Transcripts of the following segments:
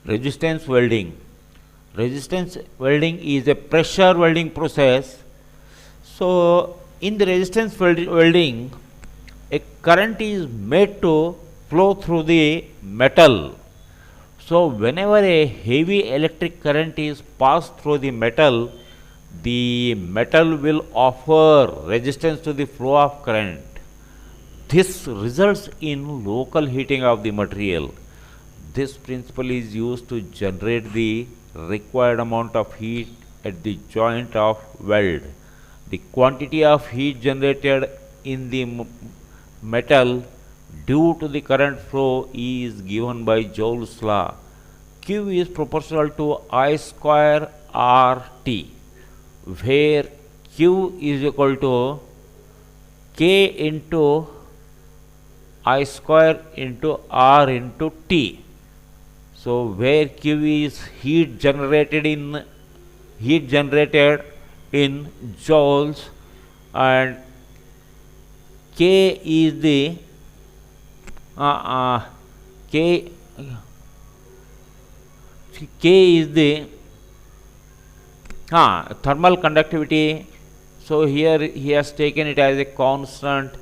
Resistance welding. Resistance welding is a pressure welding process. So, in the resistance welding, a current is made to flow through the metal. So, whenever a heavy electric current is passed through the metal will offer resistance to the flow of current. This results in local heating of the material. This principle is used to generate the required amount of heat at the joint of weld. The quantity of heat generated in the metal due to the current flow is given by Joule's law. Q is proportional to I square RT, where Q is equal to K into I square into R into T. So where Q is heat generated in joules, and K is the K is the thermal conductivity. So here he has taken it as a constant.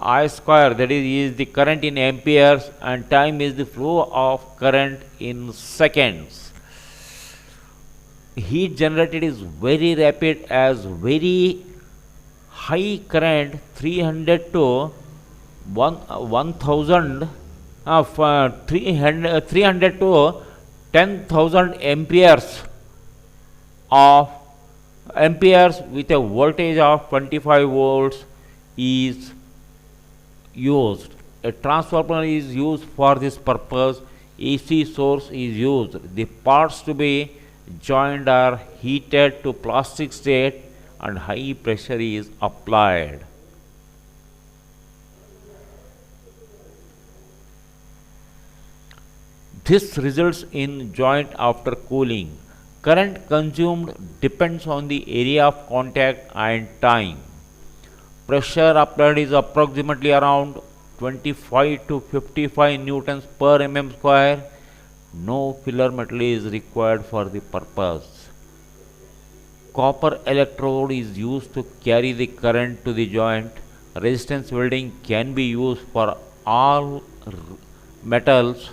I square, that is the current in amperes, and time is the flow of current in seconds. Heat generated is very rapid, as very high current 300 to 1000 300 to 10,000 amperes with a voltage of 25 volts is used. A transformer is used for this purpose. AC source is used. The parts to be joined are heated to plastic state and high pressure is applied. This results in joint after cooling. Current consumed depends on the area of contact and time. Pressure applied is approximately around 25 to 55 newtons per mm square. No filler metal is required for the purpose. Copper electrode is used to carry the current to the joint. Resistance welding can be used for all metals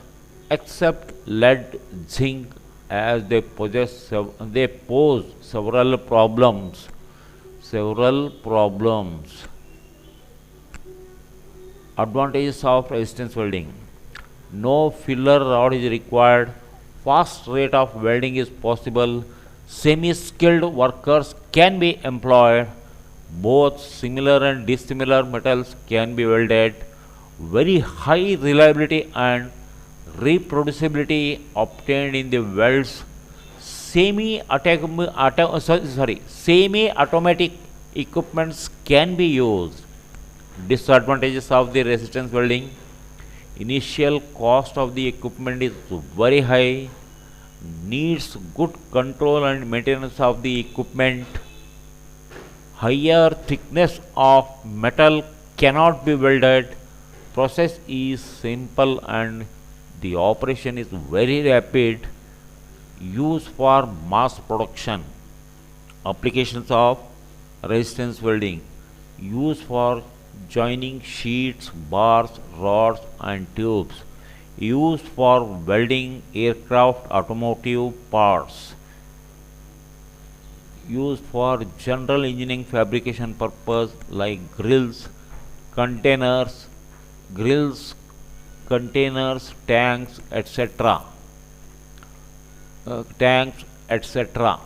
except lead, zinc, as they pose several problems. Advantages of resistance welding: no filler rod is required, fast rate of welding is possible, semi-skilled workers can be employed, both similar and dissimilar metals can be welded, very high reliability and reproducibility obtained in the welds. Semi-automatic equipments can be used. Disadvantages of the resistance welding: initial cost of the equipment is very high, needs good control and maintenance of the equipment, higher thickness of metal cannot be welded, process is simple and the operation is very rapid, used for mass production. Applications of resistance welding: used for joining sheets, bars, rods and tubes, used for welding aircraft automotive parts, used for general engineering fabrication purpose like containers, grills, containers, tanks, etc. Tanks, etc.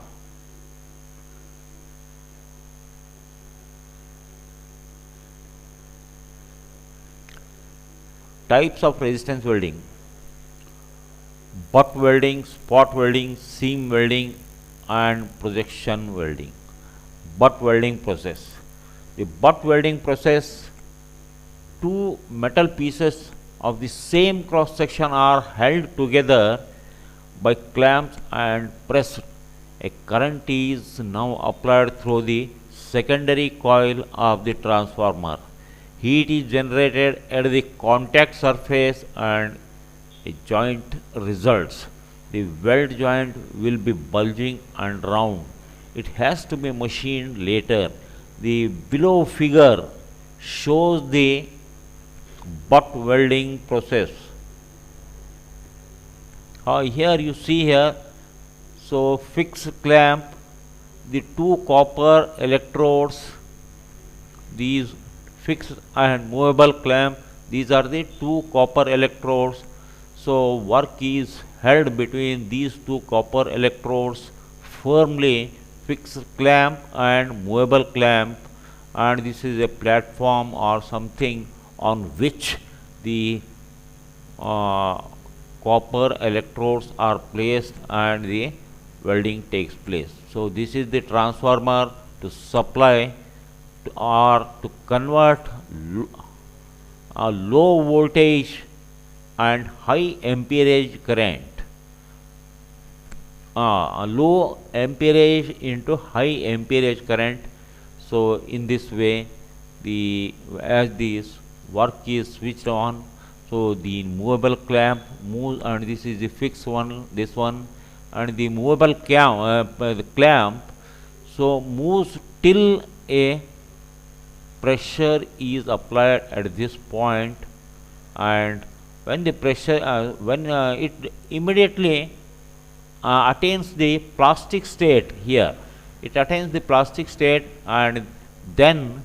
Types of resistance welding: butt welding, spot welding, seam welding and projection welding. Butt welding process. The butt welding process: two metal pieces of the same cross section are held together by clamps and pressed. A current is now applied through the secondary coil of the transformer. Heat is generated at the contact surface and a joint results. the weld joint will be bulging and round. It has to be machined later. The below figure shows the butt welding process. Here you see here, so fixed clamp, the two copper electrodes, these fixed and movable clamp, these are the two copper electrodes. So work is held between these two copper electrodes firmly, fixed clamp and movable clamp, and this is a platform or something on which the copper electrodes are placed and the welding takes place. So this is the transformer to supply or to convert a low voltage and high amperage current, a low amperage into high amperage current. So in this way, as this work is switched on, so the movable clamp moves, and this is the fixed one, this one, and the movable clamp so moves till a pressure is applied at this point, and when the pressure it immediately attains the plastic state here, it attains the plastic state, and then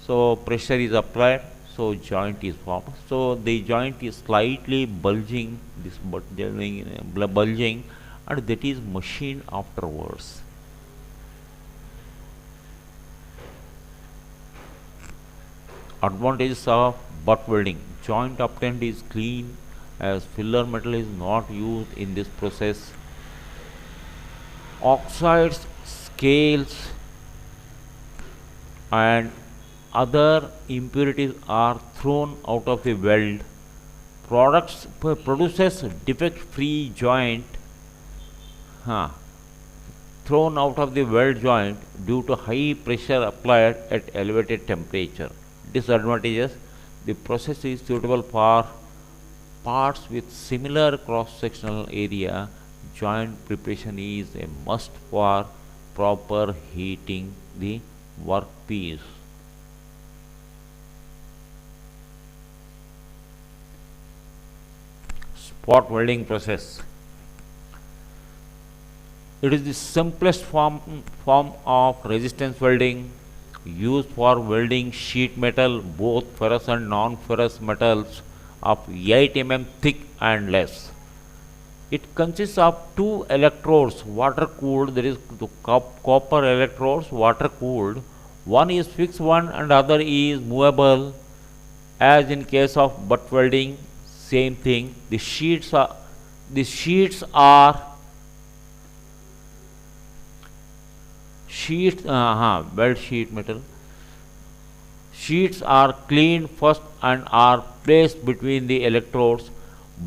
so pressure is applied, so joint is formed. So the joint is slightly bulging, this bulging, and that is machined afterwards. Advantages of butt welding: joint obtained is clean as filler metal is not used in this process. Oxides, scales, and other impurities are thrown out of the weld. Produces defect-free joint thrown out of the weld joint due to high pressure applied at elevated temperature. Disadvantages: the process is suitable for parts with similar cross-sectional area. Joint preparation is a must for proper heating the workpiece. Spot welding process. It is the simplest form of resistance welding, used for welding sheet metal, both ferrous and non-ferrous metals of 8 mm thick and less. It consists of two electrodes, water cooled, there is the copper electrodes, water cooled. One is fixed one and other is movable. As in case of butt welding, same thing. The sheets are weld sheet metal. Sheets are cleaned first and are placed between the electrodes.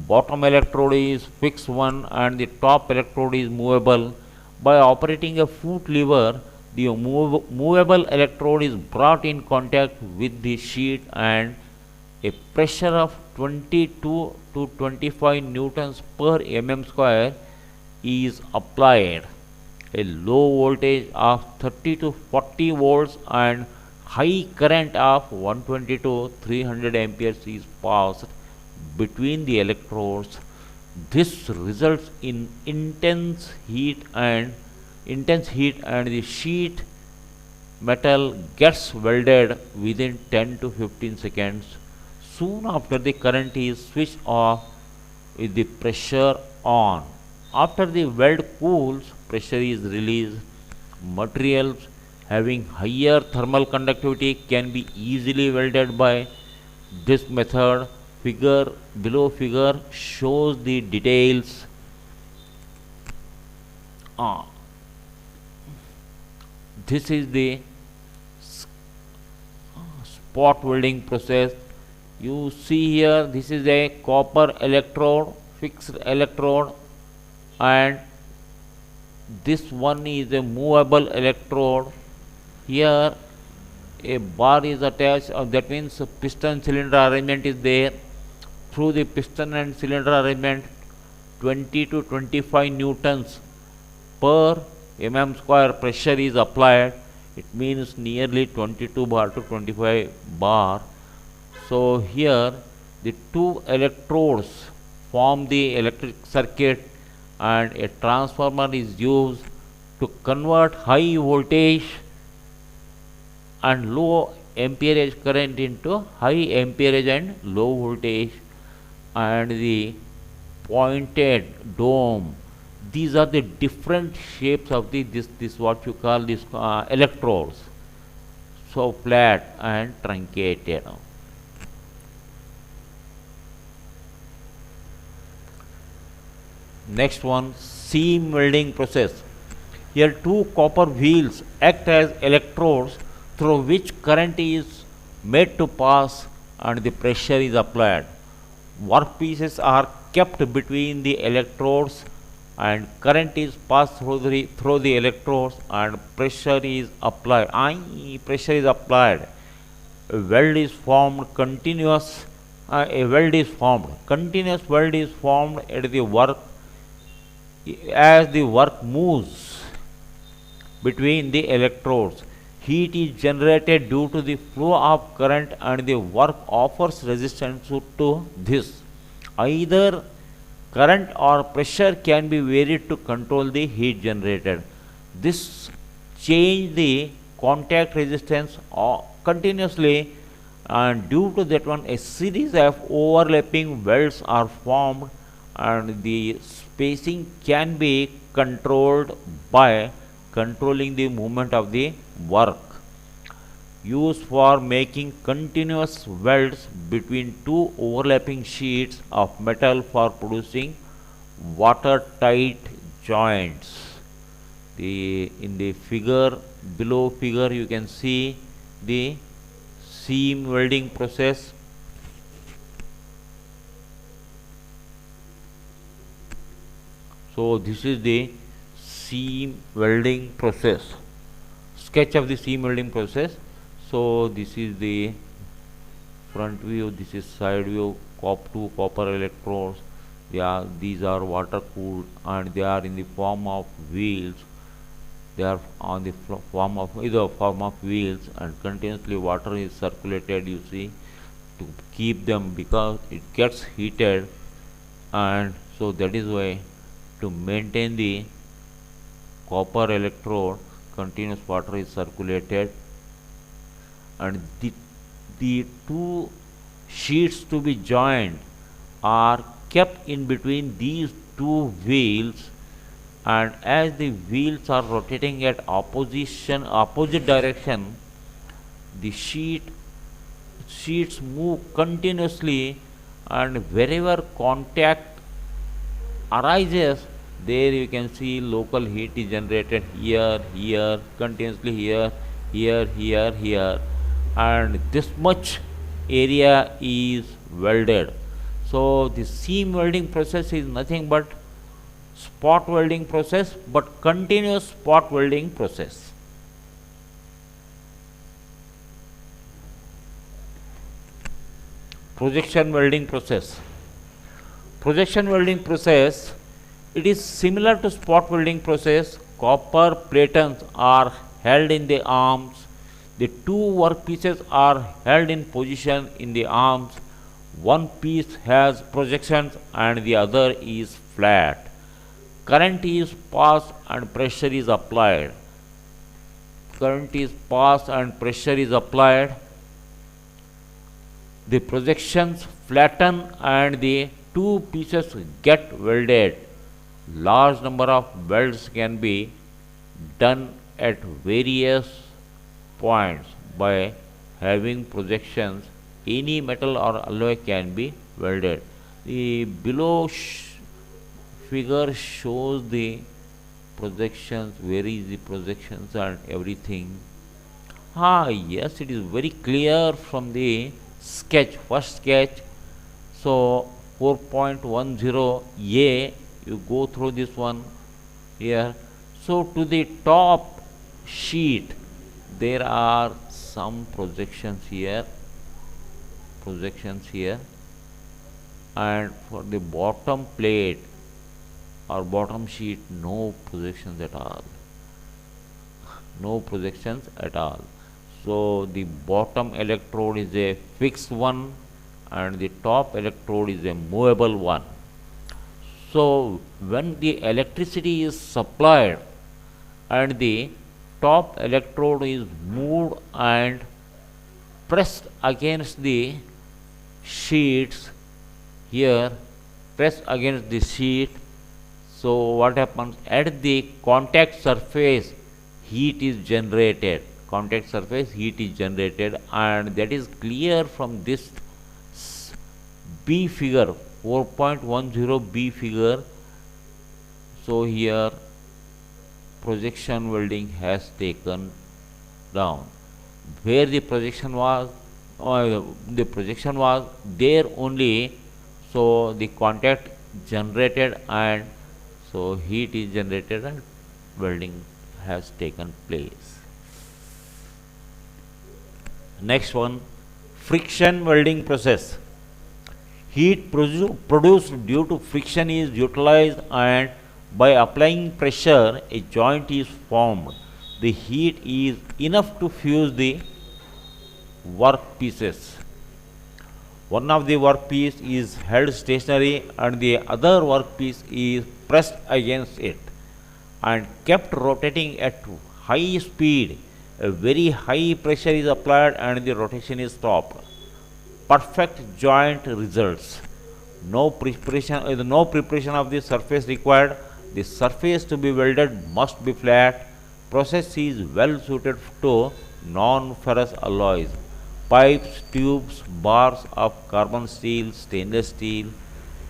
Bottom electrode is fixed one and the top electrode is movable. By operating a foot lever, the movable electrode is brought in contact with the sheet and a pressure of 22 to 25 newtons per mm square is applied. A low voltage of 30 to 40 volts and high current of 120 to 300 amperes is passed between the electrodes. This results in intense heat and the sheet metal gets welded within 10 to 15 seconds. Soon after, the current is switched off with the pressure on. After the weld cools, pressure is released. Materials having higher thermal conductivity can be easily welded by this method. Below figure shows the details. This is the spot welding process. You see here, this is a copper electrode, fixed electrode, and this one is a movable electrode. Here a bar is attached, that means piston cylinder arrangement is there. Through the piston and cylinder arrangement, 20 to 25 newtons per mm square pressure is applied. It means nearly 22 bar to 25 bar. So here the two electrodes form the electric circuit, and a transformer is used to convert high voltage and low amperage current into high amperage and low voltage. And the pointed dome, these are the different shapes of the this what you call this electrodes, so flat and truncated. Next one, seam welding process. Here two copper wheels act as electrodes through which current is made to pass and the pressure is applied. Workpieces are kept between the electrodes and current is passed through the electrodes and pressure is applied. Pressure is applied. A weld is formed continuous. A weld is formed. Continuous weld is formed at the work as the work moves between the electrodes. Heat is generated due to the flow of current and the work offers resistance to this. Either current or pressure can be varied to control the heat generated. This change the contact resistance continuously, and due to that one a series of overlapping welds are formed, and the spacing can be controlled by controlling the movement of the work. Used for making continuous welds between two overlapping sheets of metal for producing watertight joints. In the figure, below figure, you can see the seam welding process. So this is the seam welding process, sketch of the seam welding process. So this is the front view, this is side view, two copper electrodes. These are water cooled and they are in the form of wheels. They are on the form of wheels, and continuously water is circulated, you see, to keep them, because it gets heated, and so that is why to maintain the copper electrode continuous water is circulated, and the two sheets to be joined are kept in between these two wheels, and as the wheels are rotating at opposite direction, the sheets move continuously, and wherever contact arises, there you can see local heat is generated here, continuously here, and this much area is welded. So the seam welding process is nothing but spot welding process, but continuous spot welding process. Projection welding process. Projection welding process, it is similar to spot welding process. Copper platens are held in the arms. The two workpieces are held in position in the arms. One piece has projections and the other is flat. Current is passed and pressure is applied. Current is passed and pressure is applied. The projections flatten and the two pieces get welded. Large number of welds can be done at various points by having projections. Any metal or alloy can be welded. The below figure shows the projections, where is the projections and everything. Yes, it is very clear from the sketch, first sketch. So 4.10a, you go through this one here. So to the top sheet there are some projections here, and for the bottom plate or bottom sheet, no projections at all, no projections at all. So the bottom electrode is a fixed one and the top electrode is a movable one. So when the electricity is supplied and the top electrode is moved and pressed against the sheets here, pressed against the sheet, so what happens at the contact surface, heat is generated, contact surface heat is generated, and that is clear from this B figure, 4.10 B figure. So here projection welding has taken down. Where the projection was there only, so the contact generated and so heat is generated and welding has taken place. Next one, friction welding process. Heat produced due to friction is utilized and by applying pressure a joint is formed. The heat is enough to fuse the workpieces. One of the workpiece is held stationary and the other workpiece is pressed against it and kept rotating at high speed. A very high pressure is applied and the rotation is stopped. Perfect joint results. No preparation of the surface required. The surface to be welded must be flat. Process is well suited to non-ferrous alloys. Pipes, tubes, bars of carbon steel, stainless steel,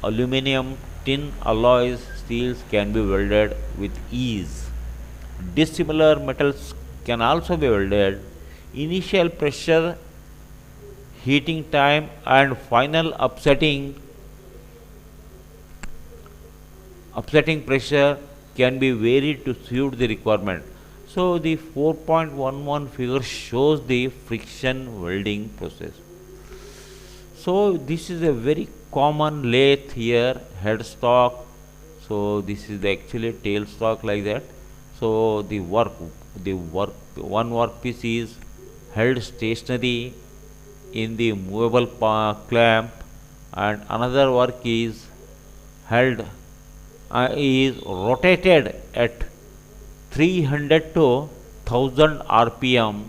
aluminum, tin alloys, steels can be welded with ease. Dissimilar metals can also be welded. Initial pressure, heating time and final upsetting pressure can be varied to suit the requirement. So the 4.11 figure shows the friction welding process. So this is a very common lathe here, headstock. So this is the actually tailstock like that. So the one workpiece is held stationary in the movable clamp, and another work is held is rotated at 300 to 1000 rpm,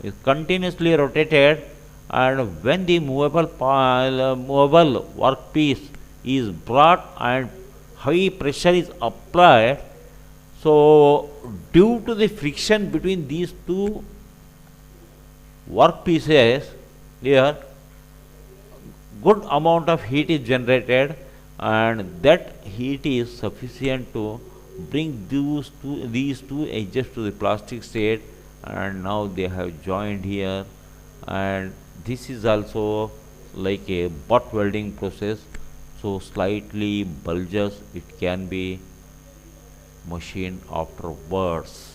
is continuously rotated, and when the movable workpiece is brought and high pressure is applied, so due to the friction between these two workpieces here, good amount of heat is generated and that heat is sufficient to bring these two edges to the plastic state, and now they have joined here, and this is also like a butt welding process, so slightly bulges, it can be machined afterwards.